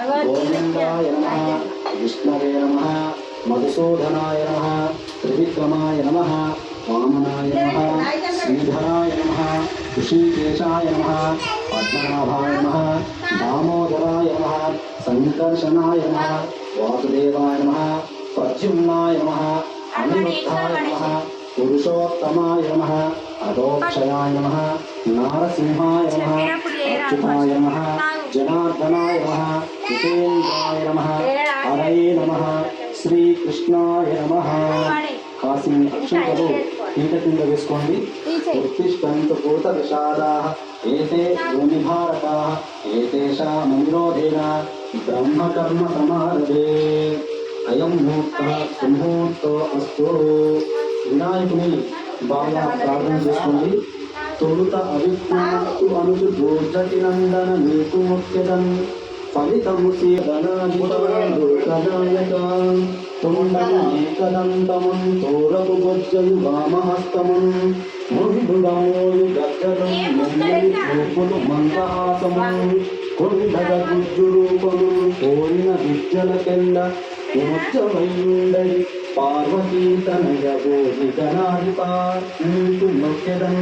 గోవిందాయ నమః విష్ణవే నమః మధుసూదనాయ నమః త్రివిక్రమాయ నమః వామనాయ నమః శ్రీధరాయ నమః ఋషికేశాయ నమః పద్మనాభాయ నమః దామోదరాయ నమః సంకర్షణాయ నమః వాసుదేవాయ నమః ప్రద్యుమ్నాయ నమః అనిరుద్ధాయ నమః పురుషోత్తమాయ నమః అదోక్షయాయ నమః నారసింహాయ నమః అచ్యుతాయ నమః జనార్దనాయ నమః జితేంద్రాయ నమః హరయే నమః శ్రీకృష్ణాయ నమః. కాసిన అక్షంతలు పీట కింద వేసుకోండి. ఉత్తిష్టంతు పూత విషాదాః ఏతే భూమిభారతాః ఏతేషాం నిరోధేన బ్రహ్మకర్మ సమారభే. అయం ముహూర్తః సుముహూర్తో అస్తు. వినాయకుని బాగా ప్రార్థన చేసుకోండి. తొలుత అవిజ్ఞాతు అనుజు దూర్జటి నందన నీకు ముఖ్యతం ఫలితము సేదనాదికనాయక తుండము ఏకదంతమం తోరపు గొజ్జలు వామహస్తమం ముందుడమోయు గజ్జలం మెల్లని చూపులు మందహాసమం కొండగ గుజ్జు రూపము కోరిన విద్యలకెల్ల విముచ్చమయ్యుండై పార్వతీ తనయ గోధి గణాధిపా నీకు నొక్కెదం